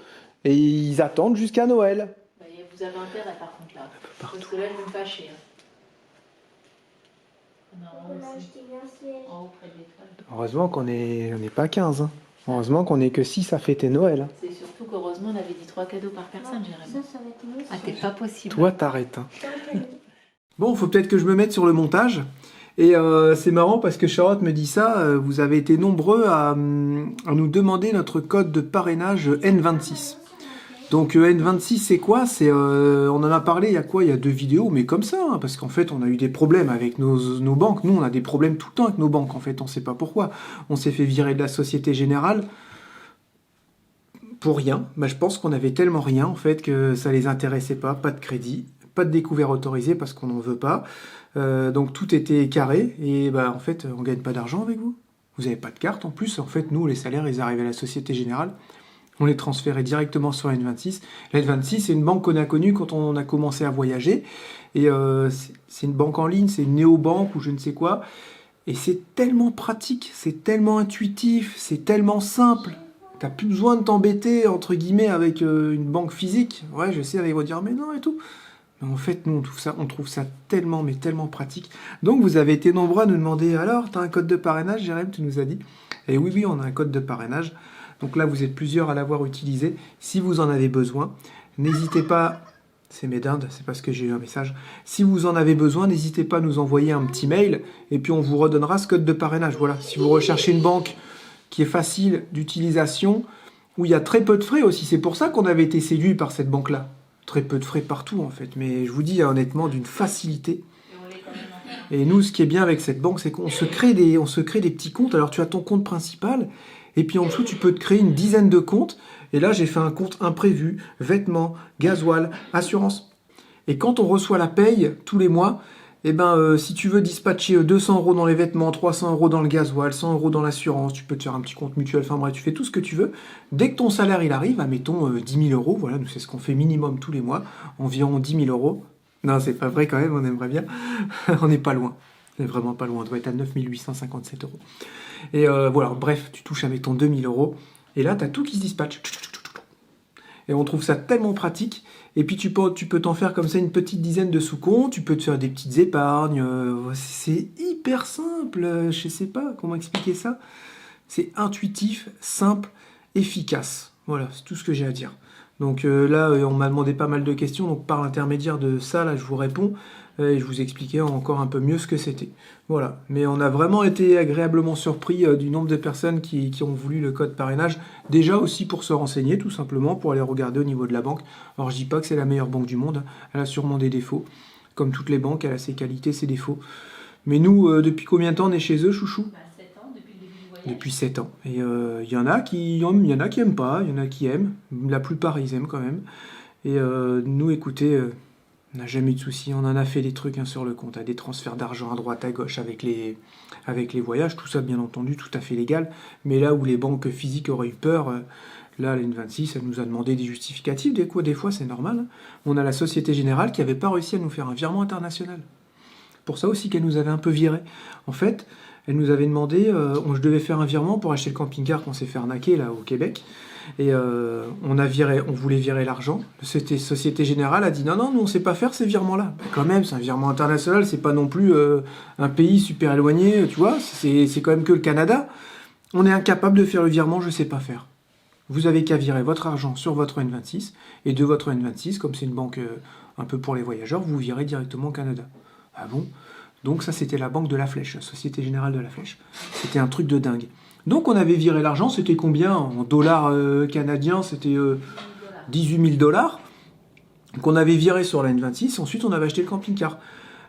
et ils attendent jusqu'à Noël. Bah, vous avez intérêt par contre là. Parce que là, je vais me fâcher. Hein. Heureusement qu'on on n'est pas 15. Hein. Heureusement qu'on n'est que 6 à fêter Noël. Hein. C'est surtout qu'heureusement, on avait dit 3 cadeaux par personne, Jérémy. Ça va être moi. Ah, t'es pas possible. Toi, t'arrêtes. Hein. Bon, faut peut-être que je me mette sur le montage. Et c'est marrant parce que Charlotte me dit ça. Vous avez été nombreux à nous demander notre code de parrainage N26. Donc N26 c'est quoi? On en a parlé il y a quoi? Il y a 2 vidéos, mais comme ça, hein, parce qu'en fait on a eu des problèmes avec nos banques. Nous on a des problèmes tout le temps avec nos banques, en fait on sait pas pourquoi. On s'est fait virer de la Société Générale pour rien. Bah, je pense qu'on avait tellement rien en fait que ça les intéressait pas de crédit, pas de découvert autorisé parce qu'on n'en veut pas. Donc tout était carré et bah en fait on gagne pas d'argent avec vous. Vous n'avez pas de carte en plus. En fait nous les salaires ils arrivent à la Société Générale. On les transférait directement sur N26. La N26, c'est une banque qu'on a connue quand on a commencé à voyager. Et c'est une banque en ligne, c'est une néobanque ou je ne sais quoi. Et c'est tellement pratique, c'est tellement intuitif, c'est tellement simple. T'as plus besoin de t'embêter, entre guillemets, avec une banque physique. Ouais, je sais, ils vont dire, mais non, et tout. Mais en fait, nous, on trouve ça tellement, mais tellement pratique. Donc, vous avez été nombreux à nous demander, alors, t'as un code de parrainage, Jérém, tu nous as dit. Et oui, on a un code de parrainage. Donc là, vous êtes plusieurs à l'avoir utilisé. Si vous en avez besoin, n'hésitez pas... C'est mes dindes, c'est parce que j'ai eu un message. Si vous en avez besoin, n'hésitez pas à nous envoyer un petit mail et puis on vous redonnera ce code de parrainage. Voilà, si vous recherchez une banque qui est facile d'utilisation, où il y a très peu de frais aussi. C'est pour ça qu'on avait été séduit par cette banque-là. Très peu de frais partout en fait. Mais je vous dis honnêtement, d'une facilité. Et nous, ce qui est bien avec cette banque, c'est qu'on se crée des petits comptes. Alors tu as ton compte principal... Et puis en dessous, tu peux te créer une dizaine de comptes. Et là, j'ai fait un compte imprévu, vêtements, gasoil, assurance. Et quand on reçoit la paye tous les mois, eh ben, si tu veux dispatcher 200 € dans les vêtements, 300 € dans le gasoil, 100 € dans l'assurance, tu peux te faire un petit compte mutuel, enfin bref, tu fais tout ce que tu veux. Dès que ton salaire il arrive, admettons 10 000 €, voilà, nous c'est ce qu'on fait minimum tous les mois, environ 10 000 €. Non, c'est pas vrai quand même, on aimerait bien. On n'est pas loin. On n'est vraiment pas loin, on doit être à 9 857 €. Et voilà, bref, tu touches à mettons 2 000 €. Et là, tu as tout qui se dispatche. Et on trouve ça tellement pratique. Et puis tu peux t'en faire comme ça une petite dizaine de sous-comptes. Tu peux te faire des petites épargnes. C'est hyper simple. Je sais pas comment expliquer ça. C'est intuitif, simple, efficace. Voilà, c'est tout ce que j'ai à dire. Donc là, on m'a demandé pas mal de questions. Donc par l'intermédiaire de ça, là, je vous réponds. Et je vous expliquais encore un peu mieux ce que c'était. Voilà. Mais on a vraiment été agréablement surpris du nombre de personnes qui ont voulu le code parrainage. Déjà aussi pour se renseigner, tout simplement, pour aller regarder au niveau de la banque. Alors je dis pas que c'est la meilleure banque du monde. Elle a sûrement des défauts. Comme toutes les banques, elle a ses qualités, ses défauts. Mais nous, depuis combien de temps on est chez eux, chouchou? 7 ans, depuis le début du voyage. Depuis 7 ans. Et il y en a qui aiment pas, il y en a qui aiment. La plupart, ils aiment quand même. Et nous, écoutez... on n'a jamais eu de soucis, on en a fait des trucs sur le compte, des transferts d'argent à droite, à gauche avec les voyages, tout ça bien entendu, tout à fait légal. Mais là où les banques physiques auraient eu peur, là la N26, elle nous a demandé des justificatifs, des fois c'est normal. On a la Société Générale qui n'avait pas réussi à nous faire un virement international. Pour ça aussi qu'elle nous avait un peu viré. En fait, elle nous avait demandé, je devais faire un virement pour acheter le camping-car qu'on s'est fait arnaquer là au Québec. Et on voulait virer l'argent. Cette Société Générale a dit non, nous on sait pas faire ces virements-là. Ben, quand même, c'est un virement international, c'est pas non plus un pays super éloigné, tu vois, c'est quand même que le Canada. On est incapable de faire le virement, je sais pas faire. Vous avez qu'à virer votre argent sur votre N26, et de votre N26, comme c'est une banque un peu pour les voyageurs, vous virez directement au Canada. Ah bon? Donc ça c'était la banque de la Flèche, Société Générale de la Flèche. C'était un truc de dingue. Donc on avait viré l'argent, c'était combien? En dollars canadiens, c'était 18 000 $. Qu'on avait viré sur la N26, ensuite on avait acheté le camping-car.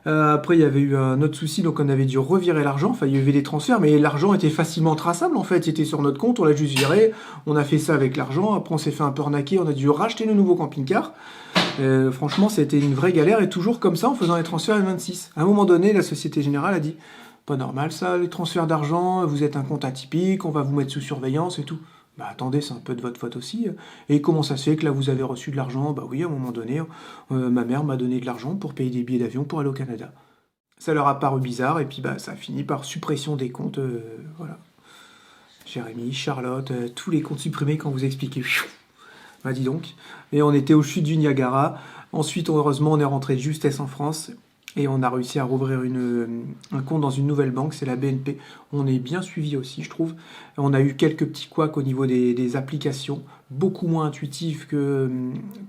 Après il y avait eu un autre souci, donc on avait dû revirer l'argent, enfin il y avait des transferts, mais l'argent était facilement traçable en fait, il était sur notre compte, on l'a juste viré, on a fait ça avec l'argent, après on s'est fait un peu arnaquer, on a dû racheter le nouveau camping-car. Franchement c'était une vraie galère, et toujours comme ça en faisant les transferts N26. À un moment donné, la Société Générale a dit pas normal ça, les transferts d'argent, vous êtes un compte atypique, on va vous mettre sous surveillance et tout. Bah attendez, c'est un peu de votre faute aussi. Et comment ça se fait que là vous avez reçu de l'argent? Bah oui, à un moment donné, ma mère m'a donné de l'argent pour payer des billets d'avion pour aller au Canada. Ça leur a paru bizarre, et puis bah ça a fini par suppression des comptes, voilà. Jérémy, Charlotte, tous les comptes supprimés quand vous expliquez. Bah dis donc. Et on était au chute du Niagara. Ensuite, heureusement, on est rentré de justesse en France. Et on a réussi à rouvrir un compte dans une nouvelle banque, c'est la BNP. On est bien suivi aussi, je trouve. On a eu quelques petits couacs au niveau des applications, beaucoup moins intuitives que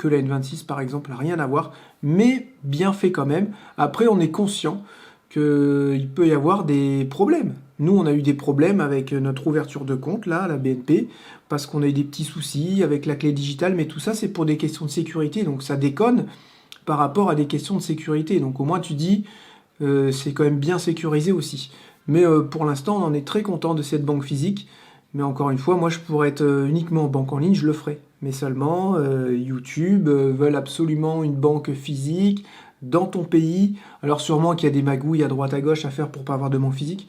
la N26 par exemple, rien à voir, mais bien fait quand même. Après, on est conscient qu'il peut y avoir des problèmes. Nous, on a eu des problèmes avec notre ouverture de compte, là, à la BNP, parce qu'on a eu des petits soucis avec la clé digitale, mais tout ça, c'est pour des questions de sécurité, donc ça déconne par rapport à des questions de sécurité. Donc au moins tu dis, c'est quand même bien sécurisé aussi. Mais pour l'instant, on en est très content de cette banque physique. Mais encore une fois, moi je pourrais être uniquement en banque en ligne, je le ferai. Mais seulement, YouTube veulent absolument une banque physique dans ton pays. Alors sûrement qu'il y a des magouilles à droite à gauche à faire pour pas avoir de banque physique.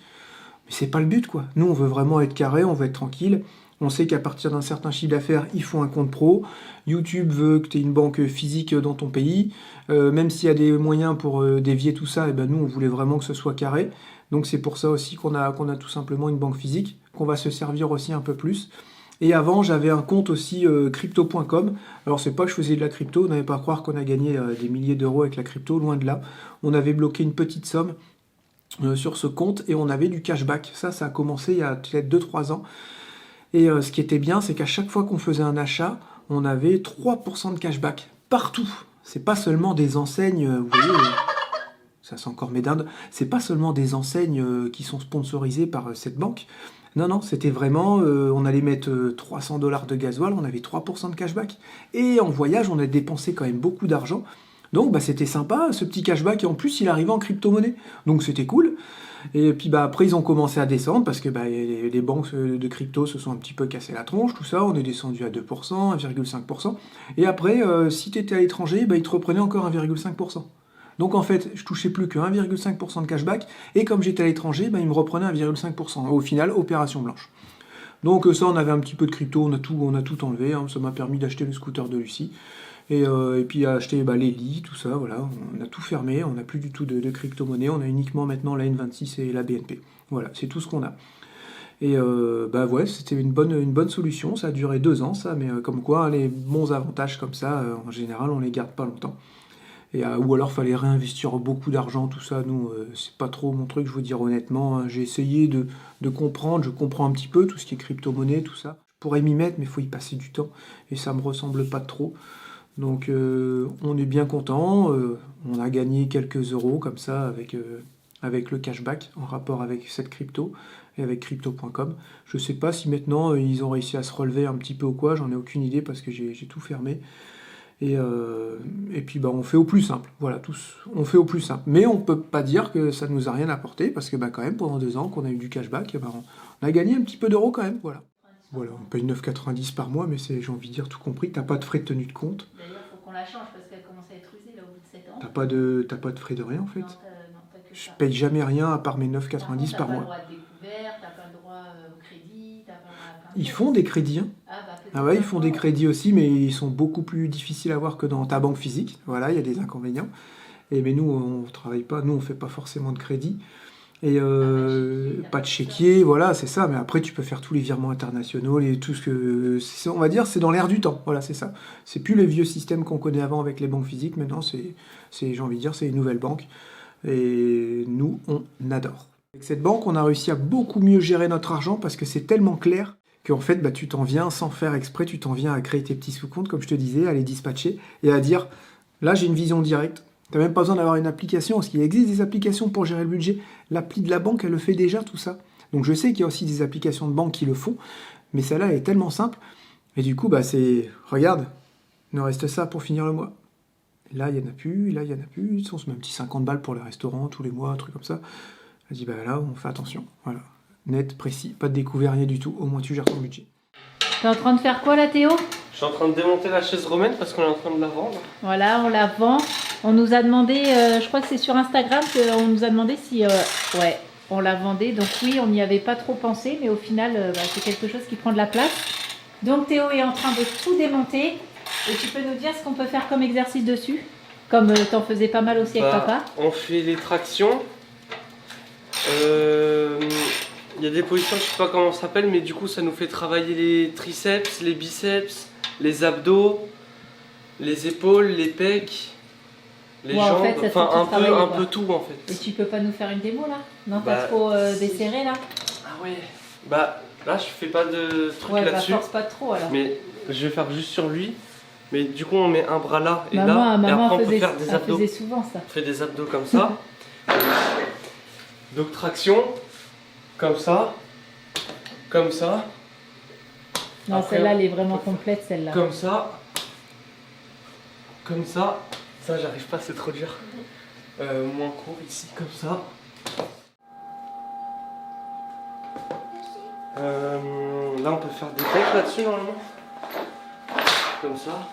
Mais c'est pas le but quoi. Nous on veut vraiment être carré, on veut être tranquille. On sait qu'à partir d'un certain chiffre d'affaires, il faut un compte pro. YouTube veut que tu aies une banque physique dans ton pays. Même s'il y a des moyens pour dévier tout ça, et ben nous, on voulait vraiment que ce soit carré. Donc c'est pour ça aussi qu'on a tout simplement une banque physique, qu'on va se servir aussi un peu plus. Et avant, j'avais un compte aussi crypto.com. Alors c'est pas que je faisais de la crypto, n'allez pas croire qu'on a gagné des milliers d'euros avec la crypto, loin de là. On avait bloqué une petite somme sur ce compte et on avait du cashback. Ça a commencé il y a peut-être 2-3 ans. Et ce qui était bien, c'est qu'à chaque fois qu'on faisait un achat, on avait 3% de cashback partout. C'est pas seulement des enseignes, vous voyez, ça sent encore mes dindes, c'est pas seulement des enseignes qui sont sponsorisées par cette banque. Non, non, c'était vraiment, on allait mettre $300 de gasoil, on avait 3% de cashback. Et en voyage, on a dépensé quand même beaucoup d'argent. Donc bah, c'était sympa, ce petit cashback, et en plus il arrivait en crypto-monnaie. Donc c'était cool. Et puis bah, après ils ont commencé à descendre parce que bah, les banques de crypto se sont un petit peu cassé la tronche, tout ça, on est descendu à 2%, 1,5%. Et après, si tu étais à l'étranger, bah, ils te reprenaient encore 1,5%. Donc en fait, je touchais plus que 1,5% de cashback, et comme j'étais à l'étranger, bah, ils me reprenaient 1,5%. Au final, opération blanche. Donc ça, on avait un petit peu de crypto, on a tout enlevé, hein. Ça m'a permis d'acheter le scooter de Lucie. Et puis acheter les lits, tout ça, voilà, on a tout fermé, on n'a plus du tout de crypto-monnaie, on a uniquement maintenant la N26 et la BNP. Voilà, c'est tout ce qu'on a. Et bah ouais, c'était une bonne solution, ça a duré 2 ans ça, mais comme quoi, les bons avantages comme ça, en général, on les garde pas longtemps. Et, ou alors fallait réinvestir beaucoup d'argent, tout ça, nous, c'est pas trop mon truc, je vous dire honnêtement, hein. J'ai essayé de comprendre, je comprends un petit peu tout ce qui est crypto-monnaie, tout ça. Je pourrais m'y mettre, mais il faut y passer du temps, et ça me ressemble pas trop. Donc on est bien content, on a gagné quelques euros comme ça avec le cashback en rapport avec cette crypto et avec crypto.com. Je sais pas si maintenant ils ont réussi à se relever un petit peu ou quoi, j'en ai aucune idée parce que j'ai tout fermé. Et puis bah, on fait au plus simple, voilà, on fait au plus simple. Mais on peut pas dire que ça nous a rien apporté parce que bah, quand même pendant 2 ans qu'on a eu du cashback, bah, on a gagné un petit peu d'euros quand même, voilà. Voilà, on paye 9,90 par mois, mais c'est, j'ai envie de dire, tout compris. T'as pas de frais de tenue de compte. D'ailleurs, il faut qu'on la change parce qu'elle commence à être usée là, au bout de 7 ans. T'as pas de frais de rien en fait. Non, t'as que Je ça. paye jamais rien à part mes 9,90 par mois. T'as pas le droit de découvert, t'as pas le droit au crédit, t'as pas le droit à... Ils font des crédits, hein. Ah ouais, ils font des crédits aussi, mais ils sont beaucoup plus difficiles à avoir que dans ta banque physique. Voilà, il y a des inconvénients. Mais nous, on travaille pas, nous on fait pas forcément de crédit. Et pas de chéquier, voilà, c'est ça. Mais après, tu peux faire tous les virements internationaux, tout ce que, on va dire, c'est dans l'air du temps. Voilà, c'est ça. C'est plus les vieux systèmes qu'on connaît avant avec les banques physiques. Maintenant, j'ai envie de dire, c'est une nouvelle banque. Et nous, on adore. Avec cette banque, on a réussi à beaucoup mieux gérer notre argent parce que c'est tellement clair qu'en fait, bah, tu t'en viens sans faire exprès, tu t'en viens à créer tes petits sous-comptes, comme je te disais, à les dispatcher et à dire, là, j'ai une vision directe. Tu n'as même pas besoin d'avoir une application, parce qu'il existe des applications pour gérer le budget. L'appli de la banque, elle le fait déjà, tout ça. Donc je sais qu'il y a aussi des applications de banque qui le font, mais celle-là, elle est tellement simple. Et du coup, bah, regarde, il nous reste ça pour finir le mois. Là, il n'y en a plus, là, il n'y en a plus. On se met un petit 50 balles pour les restaurants, tous les mois, un truc comme ça. Elle dit, bah là, on fait attention. Voilà. Net, précis, pas de découvert, rien du tout. Au moins, tu gères ton budget. T'es en train de faire quoi là, Théo? Je suis en train de démonter la chaise romaine parce qu'on est en train de la vendre. Voilà, on la vend. On nous a demandé, je crois que c'est sur Instagram qu'on nous a demandé si ouais, on la vendait. Donc oui, on n'y avait pas trop pensé, mais au final, c'est quelque chose qui prend de la place. Donc Théo est en train de tout démonter. Et tu peux nous dire ce qu'on peut faire comme exercice dessus? Comme t'en faisais pas mal aussi avec papa. On fait les tractions. Il y a des positions, je sais pas comment ça s'appelle, mais du coup ça nous fait travailler les triceps, les biceps, les abdos, les épaules, les pecs. les Ouais, en jambes, fait, ça te enfin fait tout travailler, un quoi. peu tout en Et fait. tu peux pas nous faire une démo là? Non, Bah, t'as trop desserré là? Ah ouais. Bah là je fais pas de trucs Ouais, bah là-dessus. force pas trop alors. Mais je vais faire juste sur lui. Mais du coup on met un bras là et Bah, là. moi, et après maman on peut faisait, faire des elle abdos. faisait souvent ça. On fait des abdos comme ça. Donc traction. Comme ça. Comme ça. Non, Après, celle-là, elle est vraiment complète, celle-là. Comme ça. Comme ça. Ça j'arrive pas, c'est trop dur. Moins court ici, comme ça. Là on peut faire des pecs là-dessus normalement. Comme ça.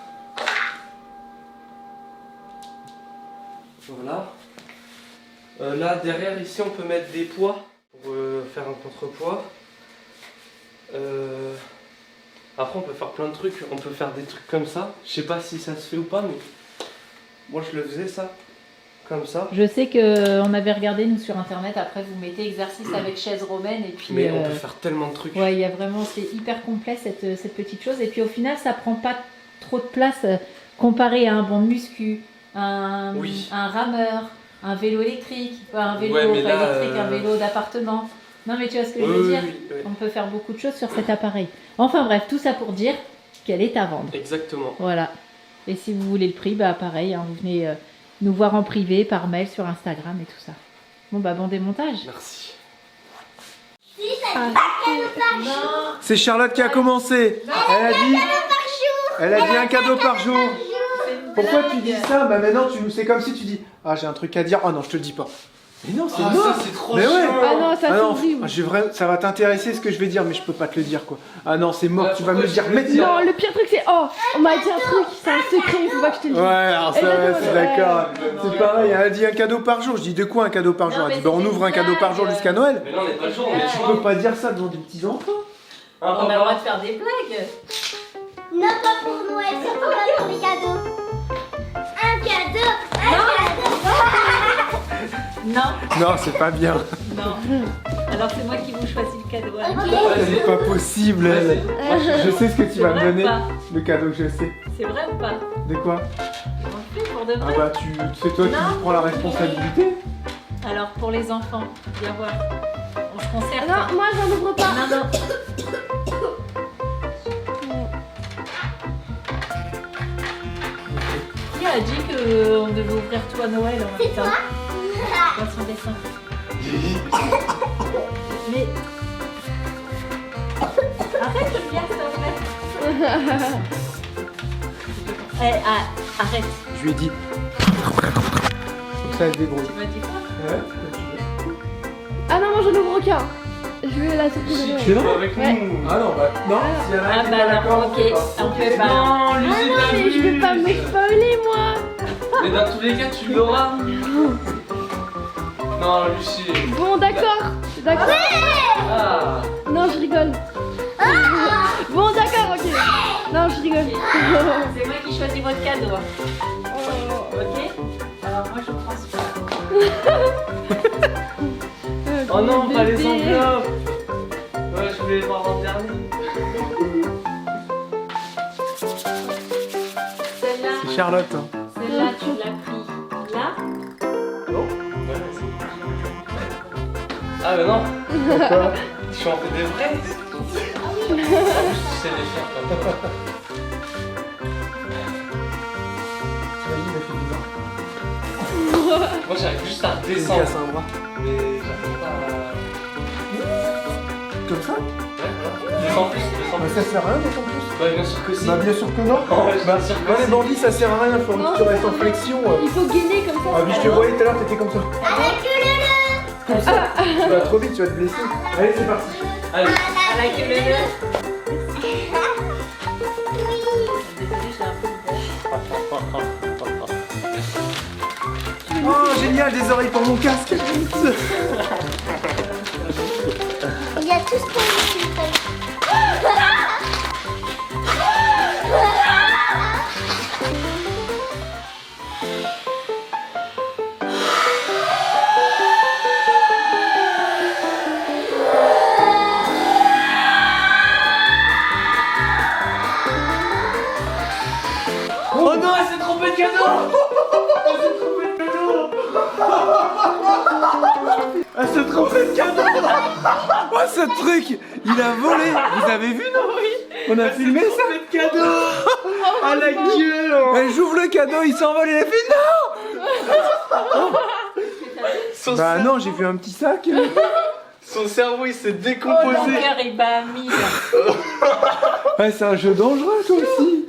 Voilà. Là derrière ici on peut mettre des poids pour faire un contrepoids. Après on peut faire plein de trucs. On peut faire des trucs comme ça. Je sais pas si ça se fait ou pas, mais moi je le faisais ça. Comme ça. Je sais qu'on avait regardé nous sur internet, après vous mettez exercice avec chaise romaine et puis... Mais on peut faire tellement de trucs. Ouais, il y a vraiment, c'est hyper complet cette petite chose. Et puis au final, ça prend pas trop de place comparé à un banc de muscu, un rameur, un vélo électrique, pas un vélo Ouais, mais pas là, électrique, un vélo d'appartement. Non mais tu vois ce que je Oui, veux oui, dire? oui. On peut faire beaucoup de choses sur cet appareil. Enfin bref, tout ça pour dire qu'elle est à vendre. Exactement. Voilà. Et si vous voulez le prix, bah pareil, hein, vous venez nous voir en privé, par mail, sur Instagram et tout ça. Bon bah bon démontage. Merci. C'est Charlotte qui a commencé. Elle a dit un cadeau par jour. Pourquoi tu dis ça? Bah maintenant c'est comme si tu dis ah j'ai un truc à dire. Oh non je te le dis pas. Mais non c'est Ah, mort. ça c'est trop Mais ouais. chiant. Ah non, ça Ah c'est non, horrible. ça va t'intéresser ce que je vais dire mais je peux pas te le dire quoi. Ah non c'est mort, Ouais, tu vas me le pourquoi dire tu veux le dire maintenant. Non, le pire truc c'est oh, on m'a dit un truc, c'est un secret, il faut pas que je te le dise. Ouais alors ça Et va, là, c'est ouais. d'accord. C'est pareil, elle a dit un cadeau par jour. Je dis de quoi un cadeau par jour? Elle mais dit bah on c'était ouvre un une cadeau par jour blague. jusqu'à Noël. Mais là on n'est pas le jour. Ouais. Tu peux pas dire ça devant des petits enfants. On a le droit de faire des blagues. Non, pas pour Noël, surtout pas pour les cadeaux. Un cadeau, un cadeau. Non, Non c'est pas bien. non. Alors c'est moi qui vous choisis le cadeau. hein. C'est pas possible. Elle. Je sais ce que tu C'est vas me vrai ou donner. pas? Le cadeau que je sais. C'est vrai ou pas? De quoi? On le fait pour de Ah vrai? bah c'est toi qui Non. prends la responsabilité. Alors pour les enfants, viens voir. On se concerte. Non, moi j'en ouvre pas. Non, non. Qui a dit qu'on devait ouvrir tout à Noël en même temps? Dans son dessin. Mais. Arrête de bien, s'il te plaît. Arrête. Je lui ai dit. Comme ça elle se débrouille. Tu m'as dit quoi? Ouais. Ah non, moi j'en ouvre aucun. Je vais la surprise de Si Noël. tu veux avec Ouais. nous. Ah non bah non. Si elle a Ah qui est bah pas alors, d'accord, ok, on peut pas. Non, Ah Lucie, non, t'as mais je vu. vais pas me spoiler moi. Mais dans tous les cas, tu l'auras. Non, Lucie. Bon, d'accord. D'accord. Ah. Non, je rigole. Bon, d'accord, ok. Non, je rigole. C'est moi qui choisis votre cadeau. hein. Ok? Alors moi je prends celui-là. Oh non, pas les Bébé. enveloppes. Ouais, je voulais les voir en dernier. Celle-là, C'est Charlotte. Hein. celle-là tu l'as pris là. Ouais, vas-y. Ah bah non. Pourquoi? Je suis en fait des vrais. En plus, tu sais les faire comme ça. T'imagines, elle fait bizarre. Moi, j'arrive juste à Elle me descendre. casse un bras. Mais j'arrive pas à. Comme ça? Ouais, voilà. Descends plus, descends Bah plus. ça sert à rien d'être en plus. Bah, bien sûr que si. Bah bien sûr que non. Ouais, Bah, bien sûr que bah, les si. bandits ça sert à rien, faut Non, que tu restes en flexion. Il faut gainer comme ça. Ah oui je te voyais tout à l'heure t'étais comme ça. Avec le Comme ça. Tu vas trop vite, tu vas te blesser. Allez c'est parti. Allez. À la queue leu. Désolée, j'ai un peu de Oh génial, des oreilles pour mon casque. Il y a tout ce qu'on veut. Oh non, elle s'est trompée de cadeau. Elle s'est trompée Ah, ce trompette cadeau. Oh, ce truc, il a volé. Vous avez vu, non? On a filmé ça. Trompette cadeau. Ah la gueule. Et j'ouvre le cadeau, il s'envole, il a fait non. Son Bah cerveau- non, j'ai vu un petit sac. Son cerveau il s'est Oh, décomposé. l'envers est bas mis. Ouais, c'est un jeu dangereux, toi aussi.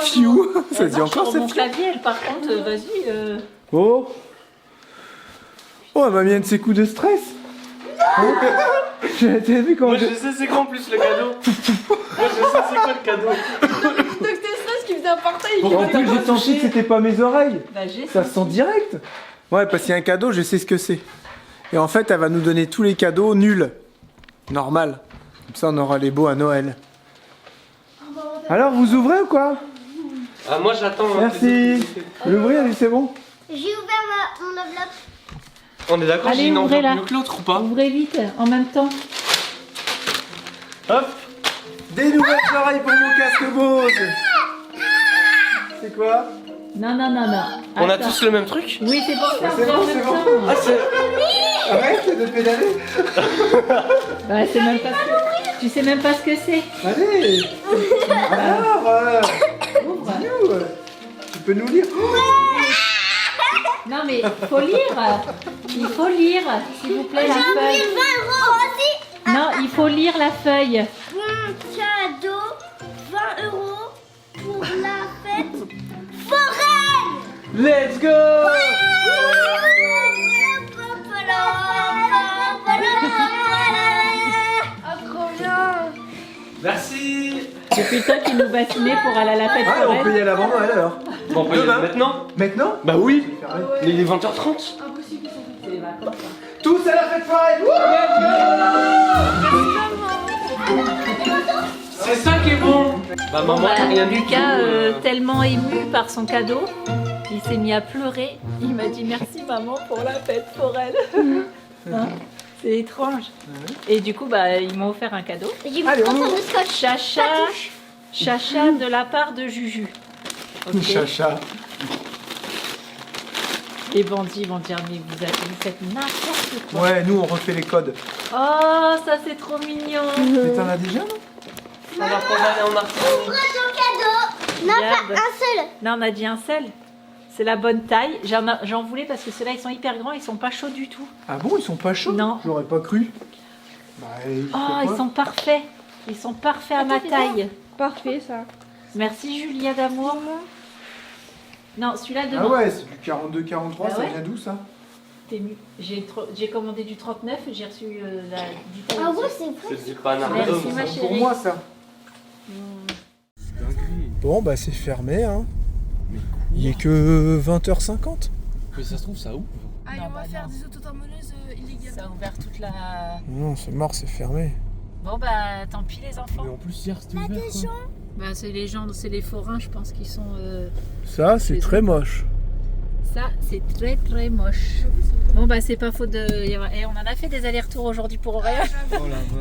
Fiou. Ça dit encore sur cette mon fille. clavier, elle, par contre, vas-y. Oh. Oh, elle m'a mis un de ses coups de stress. J'ai vu comment Moi je sais c'est quoi en plus le cadeau. Moi je sais c'est quoi le cadeau. Donc c'était stress qui faisait un partage. En plus, j'ai senti que c'était pas mes oreilles. Bah, j'ai Ça se sent direct. Ouais, parce qu'il y a un cadeau, je sais ce que c'est. Et en fait, elle va nous donner tous les cadeaux nuls. Normal. Comme ça, on aura les beaux à Noël. Alors, vous ouvrez ou quoi? Ah moi j'attends. hein, Merci. L'ouvrir, lui, c'est bon? J'ai ouvert mon enveloppe. On est d'accord, Allez, j'ai une ouvrez, enveloppe là. mieux que l'autre ou pas? Ouvrez vite, en même temps. Hop. Des nouvelles oreilles pour mon casque Bose. C'est quoi? Non, non, non, non. On a Attends. tous le même truc? Oui, c'est pour ça, c'est ouvrez bon, en c'est même bon. temps. Ah c'est... Arrête de pédaler. Bah, c'est même pas ce que... Tu sais même pas ce que c'est. Allez. Alors, Ouvre. dis-nous. Tu peux nous lire? Non, mais faut lire. Il faut lire, s'il vous plaît, la feuille. 20 euros aussi. Non, il faut lire la feuille. Bon cadeau, 20 euros pour la fête foraine. Let's go. Ah, trop bien. Merci. C'est plutôt qu'il nous bassinait pour aller à la fête Ouais, on peut foraine. y aller avant Noël alors. Bon, on peut y aller Demain. maintenant? Maintenant? Bah oui. Fermé. Il est 20h30. C'est les vacances. Tous à la fête foraine. C'est ça qui est bon. Bah maman, Bah, t'as rien dit. Lucas, tellement ému par son cadeau, il s'est mis à pleurer. Il m'a dit merci maman pour la fête foraine. Hein, c'est étrange. Et du coup, bah, ils m'ont offert un cadeau. J'ai Allez, on mis ouvre. de scotch. Chacha de la part de Juju. Ok. Chacha. Les bandits vont dire mais vous faites n'importe quoi. Ouais, nous on refait les codes. Oh, ça c'est trop mignon. Mais t'en as déjà, non? Alors qu'on va aller en Martinique. Ouvre ton cadeau. Non, Regarde. pas un seul. Non, on a dit un seul. C'est la bonne taille. J'en voulais parce que ceux-là ils sont hyper grands, ils sont pas chauds du tout. Ah bon, ils sont pas chauds? Non. J'aurais pas cru. Bah, Oh, ils sont parfaits. Ils sont parfaits à ma taille. Parfait ça. Merci Julia d'amour. Non, celui-là Ah devant. ouais, c'est du 42-43, Bah ça ouais. vient d'où ça? J'ai commandé du 39, j'ai reçu du taille. Ah ouais, c'est vrai. C'est pas un Merci, ardum, ma ça. chérie. Pour moi ça. Bon bah c'est fermé hein. Il est que 20h50. Mais ça se trouve ça où? Allez, Non, on va bah faire non. des autotamoneuses illégales. Ça a ouvert toute la... Non, c'est mort, c'est fermé. Bon bah tant pis les enfants. en plus hier c'était ouvert quoi. Bah c'est les gens, c'est les forains je pense qui sont... Ça, c'est Les très moche. Ça c'est très très moche. Bon bah c'est pas faute de... Et on en a fait des allers-retours aujourd'hui pour rien,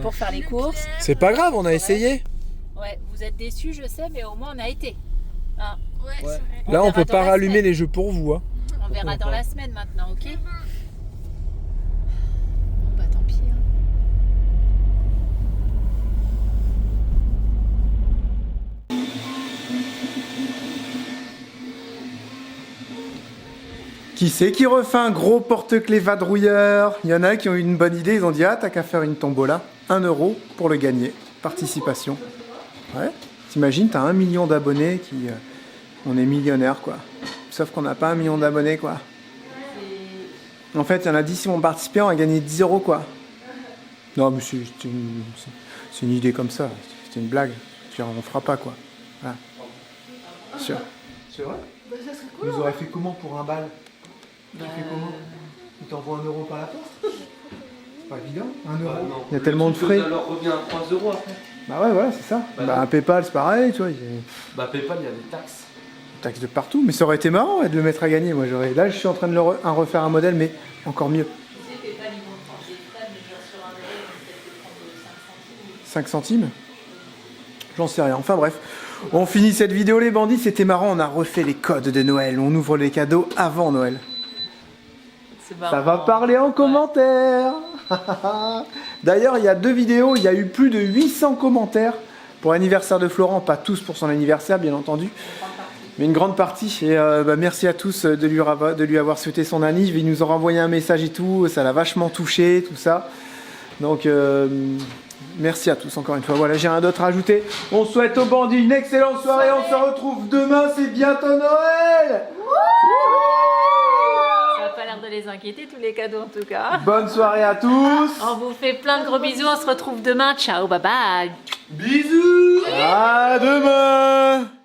pour faire les courses. C'est pas grave, on a essayé. Ouais, vous êtes déçus je sais, mais au moins on a été. Hein, Ouais, c'est vrai. Là, on verra peut dans pas la rallumer semaine. les jeux pour vous. Hein. On verra dans la semaine maintenant, ok? Bon bah tant pis. Hein. Qui c'est qui refait un gros porte-clés vadrouilleur? Il y en a qui ont eu une bonne idée, ils ont dit ah t'as qu'à faire une tombola, 1 euro pour le gagner, participation. Ouais, t'imagines t'as 1 million d'abonnés qui... on est millionnaire quoi. Sauf qu'on n'a pas 1 million d'abonnés quoi. En fait il y en a 10 qui vont participer, on va gagner 10 euros quoi. Non mais c'est une idée comme ça, c'est une blague, on fera pas quoi. Voilà. Sûr. C'est vrai? Bah, ça serait cool. Vous aurez fait comment pour un bal? Tu fais comment? Il t'envoie 1 euro par la poste? C'est pas évident, 1 euro. non. Il y a tellement de frais. Alors revient à 3 euros après. Bah ouais, voilà, c'est ça. Bah Bah, non. un PayPal, c'est pareil, tu vois. Il y a des Bah PayPal il y a des taxes. taxes de partout. Mais ça aurait été marrant ouais, de le mettre à gagner. Moi, j'aurais. Là, je suis en train de refaire un modèle, mais encore mieux. 5 centimes? J'en sais rien. Enfin bref, on finit cette vidéo les bandits. C'était marrant, on a refait les codes de Noël. On ouvre les cadeaux avant Noël. Ça va parler en commentaire. D'ailleurs, il y a 2 vidéos, il y a eu plus de 800 commentaires pour l'anniversaire de Florent. Pas tous pour son anniversaire, bien entendu. Mais une grande partie. Et merci à tous de lui avoir souhaité son anniv. Il nous a renvoyé un message et tout. Ça l'a vachement touché, tout ça. Donc, merci à tous encore une fois. Voilà, j'ai rien d'autre à ajouter. On souhaite aux bandits une excellente soirée. On se retrouve demain. C'est bientôt Noël. Ça n'a pas l'air de les inquiéter, tous les cadeaux en tout cas. Bonne soirée à tous. On vous fait plein de gros bisous. On se retrouve demain. Ciao, bye bye. Bisous. À demain.